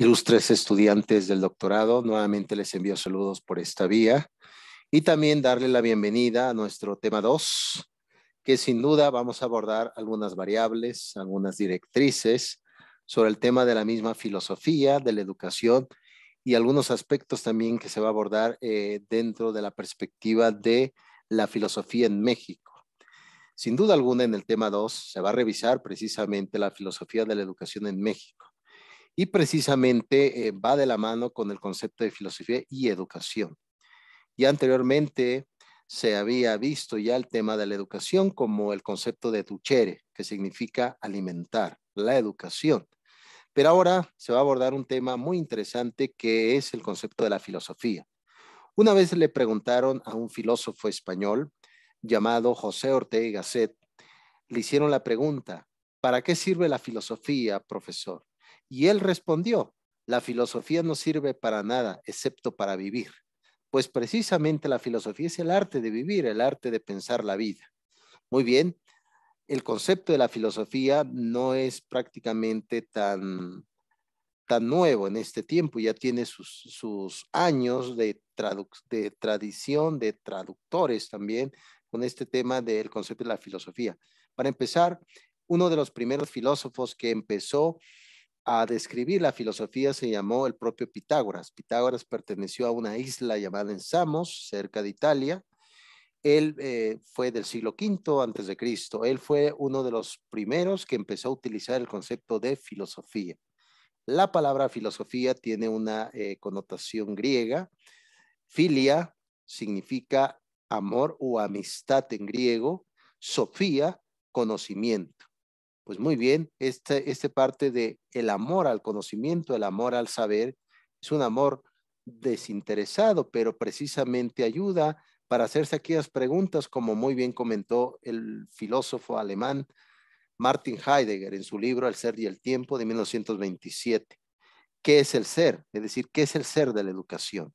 Ilustres estudiantes del doctorado, nuevamente les envío saludos por esta vía y también darle la bienvenida a nuestro tema 2, que sin duda vamos a abordar algunas variables, algunas directrices sobre el tema de la misma filosofía de la educación y algunos aspectos también que se va a abordar dentro de la perspectiva de la filosofía en México. Sin duda alguna, en el tema 2 se va a revisar precisamente la filosofía de la educación en México. Y precisamente va de la mano con el concepto de filosofía y educación. Ya anteriormente se había visto ya el tema de la educación como el concepto de educere, que significa alimentar, la educación. Pero ahora se va a abordar un tema muy interesante que es el concepto de la filosofía. Una vez le preguntaron a un filósofo español llamado José Ortega y Gasset, le hicieron la pregunta: ¿para qué sirve la filosofía, profesor? Y él respondió: la filosofía no sirve para nada excepto para vivir. Pues precisamente la filosofía es el arte de vivir, el arte de pensar la vida. Muy bien, el concepto de la filosofía no es prácticamente tan nuevo en este tiempo, ya tiene sus años de tradición, de traductores también, con este tema del concepto de la filosofía. Para empezar, uno de los primeros filósofos que empezó a describir la filosofía se llamó el propio Pitágoras. Pitágoras perteneció a una isla llamada en Samos, cerca de Italia. Él fue del siglo V antes de Cristo. Él fue uno de los primeros que empezó a utilizar el concepto de filosofía. La palabra filosofía tiene una connotación griega. Filia significa amor o amistad en griego. Sofía, conocimiento. Pues muy bien, este parte de el amor al conocimiento, el amor al saber, es un amor desinteresado, pero precisamente ayuda para hacerse aquellas preguntas, como muy bien comentó el filósofo alemán Martin Heidegger en su libro El ser y el tiempo de 1927. ¿Qué es el ser? Es decir, ¿qué es el ser de la educación?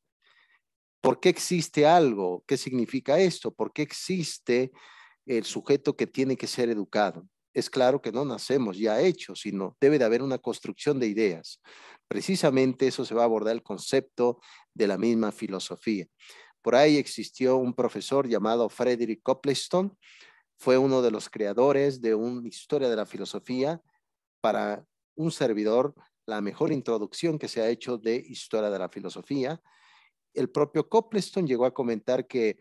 ¿Por qué existe algo? ¿Qué significa esto? ¿Por qué existe el sujeto que tiene que ser educado? Es claro que no nacemos ya hechos, sino debe de haber una construcción de ideas. Precisamente eso se va a abordar el concepto de la misma filosofía. Por ahí existió un profesor llamado Frederick Copleston, fue uno de los creadores de una historia de la filosofía. Para un servidor, la mejor introducción que se ha hecho de historia de la filosofía. El propio Copleston llegó a comentar que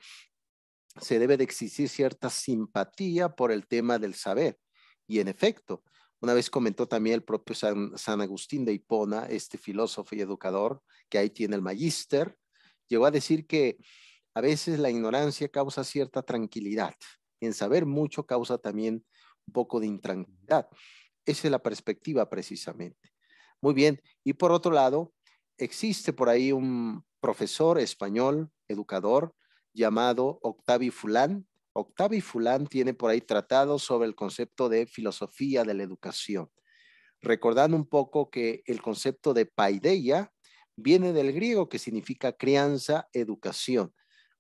se debe de existir cierta simpatía por el tema del saber. Y en efecto, una vez comentó también el propio San Agustín de Hipona, este filósofo y educador, que ahí tiene el magíster, llegó a decir que a veces la ignorancia causa cierta tranquilidad. En saber mucho causa también un poco de intranquilidad. Esa es la perspectiva precisamente. Muy bien. Y por otro lado, existe por ahí un profesor español, educador, llamado Octavio Fulán. Octavio Fulán tiene por ahí tratados sobre el concepto de filosofía de la educación, recordando un poco que el concepto de paideia viene del griego, que significa crianza, educación.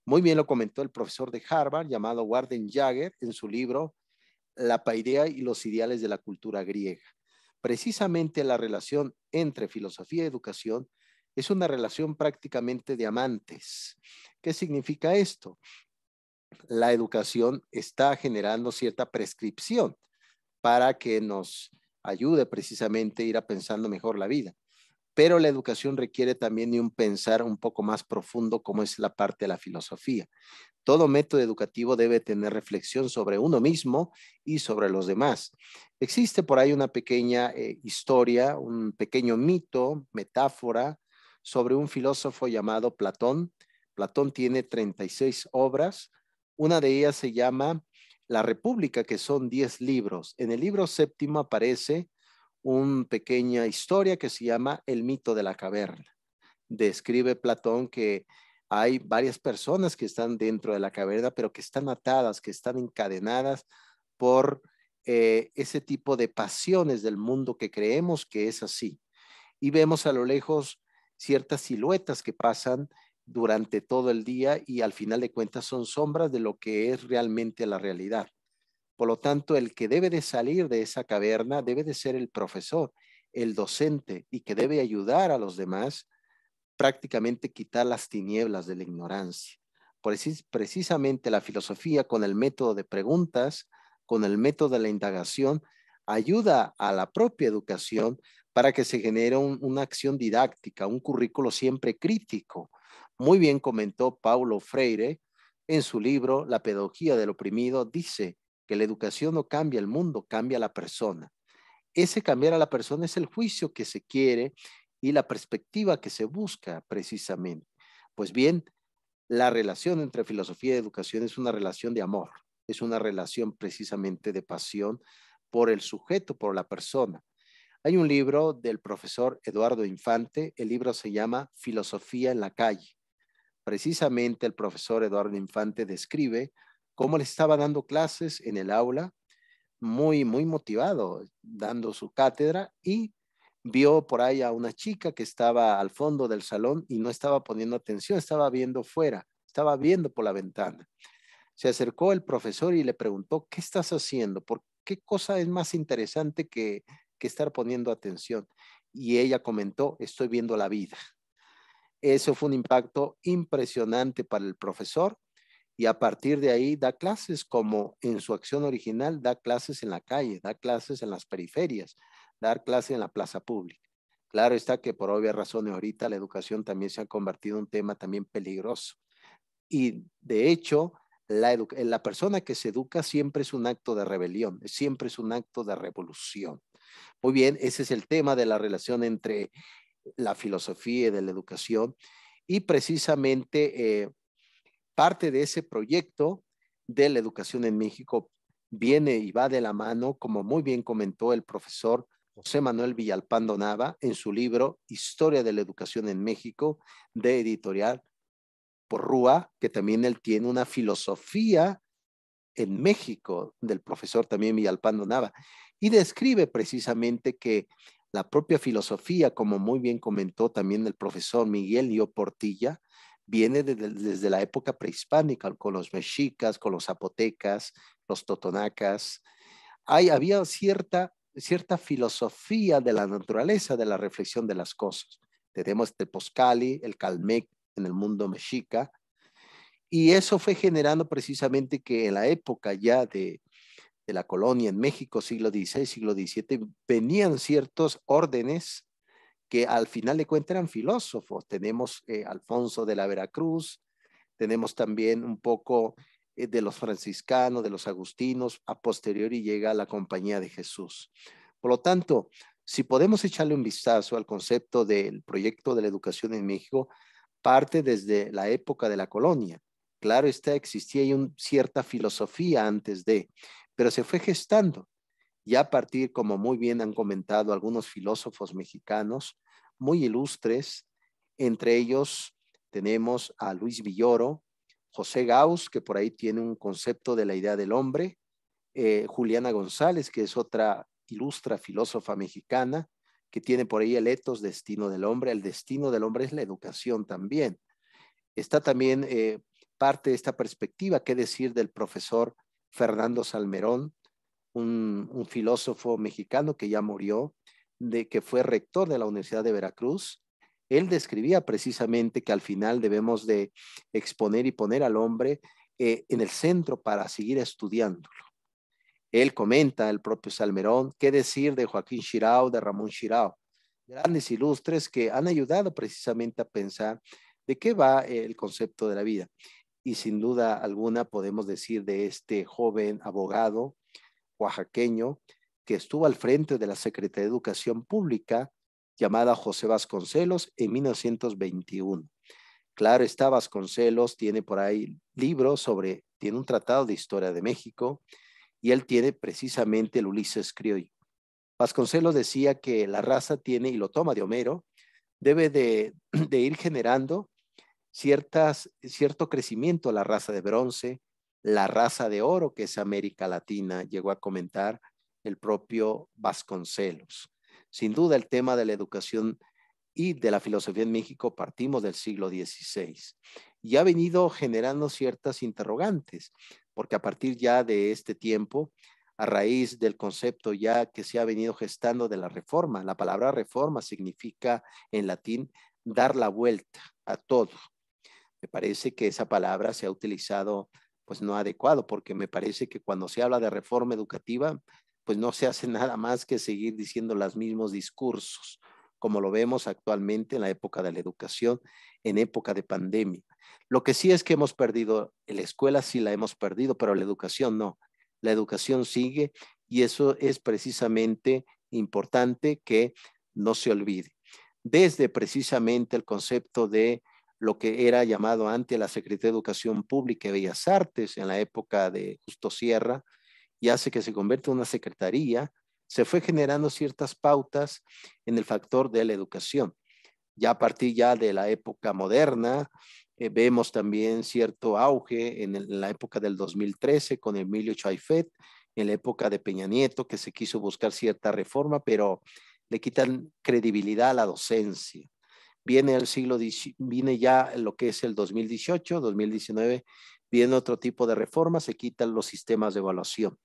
Muy bien lo comentó el profesor de Harvard llamado Warden Jagger en su libro La paideia y los ideales de la cultura griega. Precisamente la relación entre filosofía y educación es una relación prácticamente de amantes. ¿Qué significa esto? La educación está generando cierta prescripción para que nos ayude precisamente a ir a pensando mejor la vida. Pero la educación requiere también de un pensar un poco más profundo, como es la parte de la filosofía. Todo método educativo debe tener reflexión sobre uno mismo y sobre los demás. Existe por ahí una pequeña historia, un pequeño mito, metáfora, sobre un filósofo llamado Platón. Platón tiene 36 obras. Una de ellas se llama La República, que son 10 libros. En el libro séptimo aparece una pequeña historia que se llama El mito de la caverna. Describe Platón que hay varias personas que están dentro de la caverna, pero que están atadas, que están encadenadas por ese tipo de pasiones del mundo que creemos que es así. Y vemos a lo lejos ciertas siluetas que pasan durante todo el día y al final de cuentas son sombras de lo que es realmente la realidad. Por lo tanto, el que debe de salir de esa caverna debe de ser el profesor, el docente y que debe ayudar a los demás, prácticamente quitar las tinieblas de la ignorancia. Precisamente la filosofía con el método de preguntas, con el método de la indagación, ayuda a la propia educación para que se genere una acción didáctica, un currículo siempre crítico. Muy bien comentó Paulo Freire en su libro La pedagogía del oprimido, dice que la educación no cambia el mundo, cambia la persona. Ese cambiar a la persona es el juicio que se quiere y la perspectiva que se busca precisamente. Pues bien, la relación entre filosofía y educación es una relación de amor, es una relación precisamente de pasión por el sujeto, por la persona. Hay un libro del profesor Eduardo Infante, el libro se llama Filosofía en la calle. Precisamente el profesor Eduardo Infante describe cómo le estaba dando clases en el aula, muy motivado, dando su cátedra, y vio por ahí a una chica que estaba al fondo del salón y no estaba poniendo atención, estaba viendo fuera, estaba viendo por la ventana. Se acercó el profesor y le preguntó, ¿qué estás haciendo? ¿Por qué cosa es más interesante que estar poniendo atención? Y ella comentó, estoy viendo la vida. Eso fue un impacto impresionante para el profesor y a partir de ahí da clases como en su acción original, da clases en la calle, da clases en las periferias, dar clases en la plaza pública. Claro está que por obvias razones ahorita la educación también se ha convertido en un tema también peligroso. Y de hecho, la persona que se educa siempre es un acto de rebelión, siempre es un acto de revolución. Muy bien, ese es el tema de la relación entre la filosofía y de la educación. Y precisamente parte de ese proyecto de la educación en México viene y va de la mano, como muy bien comentó el profesor José Manuel Villalpando Nava en su libro Historia de la Educación en México, de editorial Porrúa, que también él tiene una filosofía en México del profesor también Villalpando Nava, y describe precisamente que la propia filosofía, como muy bien comentó también el profesor Miguel Lío Portilla, viene desde la época prehispánica, con los mexicas, con los zapotecas, los totonacas. Había cierta filosofía de la naturaleza, de la reflexión de las cosas. Tenemos Tepozcali, el Calmec en el mundo mexica, y eso fue generando precisamente que en la época ya de la colonia en México, siglo XVI, siglo XVII, venían ciertos órdenes que al final de cuentas eran filósofos. Tenemos Alfonso de la Veracruz, tenemos también un poco de los franciscanos, de los agustinos, a posteriori llega la Compañía de Jesús. Por lo tanto, si podemos echarle un vistazo al concepto del proyecto de la educación en México, parte desde la época de la colonia. Claro está, existía cierta filosofía antes de, pero se fue gestando. Ya a partir, como muy bien han comentado algunos filósofos mexicanos, muy ilustres, entre ellos tenemos a Luis Villoro, José Gauss, que por ahí tiene un concepto de la idea del hombre, Juliana González, que es otra ilustra filósofa mexicana, que tiene por ahí el etos destino del hombre. El destino del hombre es la educación también. Está también parte de esta perspectiva, qué decir del profesor Fernando Salmerón, un filósofo mexicano que ya murió, que fue rector de la Universidad de Veracruz. Él describía precisamente que al final debemos de exponer y poner al hombre en el centro para seguir estudiándolo. Él comenta, el propio Salmerón, qué decir de Joaquín Xirau, de Ramón Xirau, grandes ilustres que han ayudado precisamente a pensar de qué va el concepto de la vida. Y sin duda alguna podemos decir de este joven abogado oaxaqueño que estuvo al frente de la Secretaría de Educación Pública llamada José Vasconcelos en 1921. Claro está, Vasconcelos tiene por ahí libros tiene un tratado de historia de México y él tiene precisamente el Ulises Criollo. Vasconcelos decía que la raza tiene, y lo toma de Homero, debe de ir generando cierto crecimiento a la raza de bronce, la raza de oro, que es América Latina, llegó a comentar el propio Vasconcelos. Sin duda, el tema de la educación y de la filosofía en México partimos del siglo XVI y ha venido generando ciertas interrogantes, porque a partir ya de este tiempo a raíz del concepto ya que se ha venido gestando de la reforma. La palabra reforma significa en latín dar la vuelta a todo. Me parece que esa palabra se ha utilizado pues no adecuado, porque me parece que cuando se habla de reforma educativa, pues no se hace nada más que seguir diciendo los mismos discursos, como lo vemos actualmente en la época de la educación, en época de pandemia. Lo que sí es que hemos perdido, la escuela sí la hemos perdido, pero la educación no. La educación sigue y eso es precisamente importante que no se olvide. Desde precisamente el concepto de lo que era llamado antes la Secretaría de Educación Pública y Bellas Artes en la época de Justo Sierra, y hace que se convierta en una secretaría, se fue generando ciertas pautas en el factor de la educación. Ya a partir ya de la época moderna, vemos también cierto auge en la época del 2013 con Emilio Chaifet, en la época de Peña Nieto, que se quiso buscar cierta reforma, pero le quitan credibilidad a la docencia. Viene ya lo que es el 2018, 2019, viene otro tipo de reforma, se quitan los sistemas de evaluación.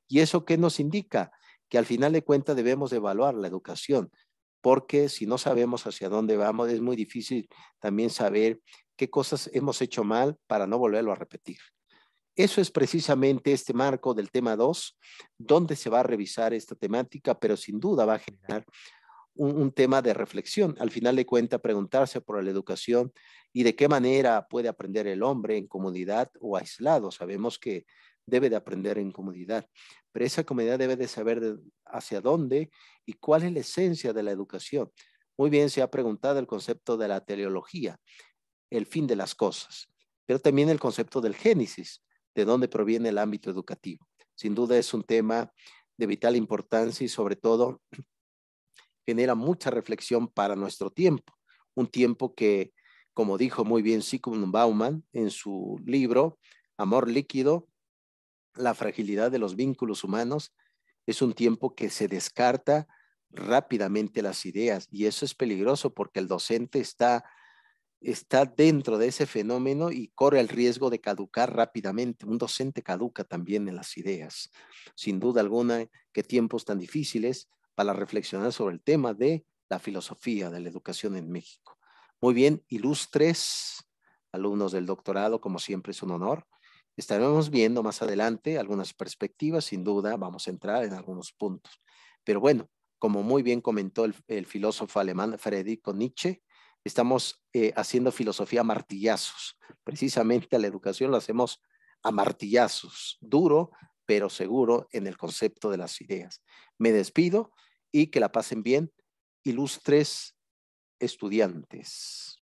¿Y eso qué nos indica? Que al final de cuentas debemos evaluar la educación, porque si no sabemos hacia dónde vamos, es muy difícil también saber qué cosas hemos hecho mal para no volverlo a repetir. Eso es precisamente este marco del tema 2, donde se va a revisar esta temática, pero sin duda va a generar un tema de reflexión. Al final de cuentas, preguntarse por la educación y de qué manera puede aprender el hombre en comunidad o aislado. Sabemos que debe de aprender en comunidad, pero esa comunidad debe de saber hacia dónde y cuál es la esencia de la educación. Muy bien, se ha preguntado el concepto de la teleología, el fin de las cosas, pero también el concepto del génesis, de dónde proviene el ámbito educativo. Sin duda es un tema de vital importancia y sobre todo genera mucha reflexión para nuestro tiempo, un tiempo que, como dijo muy bien Zygmunt Bauman en su libro Amor líquido, la fragilidad de los vínculos humanos, es un tiempo que se descarta rápidamente las ideas y eso es peligroso porque el docente está dentro de ese fenómeno y corre el riesgo de caducar rápidamente. Un docente caduca también en las ideas. Sin duda alguna, qué tiempos tan difíciles para reflexionar sobre el tema de la filosofía de la educación en México. Muy bien, ilustres alumnos del doctorado, como siempre es un honor. Estaremos viendo más adelante algunas perspectivas, sin duda vamos a entrar en algunos puntos. Pero bueno, como muy bien comentó el filósofo alemán Friedrich Nietzsche, estamos haciendo filosofía a martillazos. Precisamente a la educación lo hacemos a martillazos, duro, pero seguro en el concepto de las ideas. Me despido y que la pasen bien, ilustres estudiantes.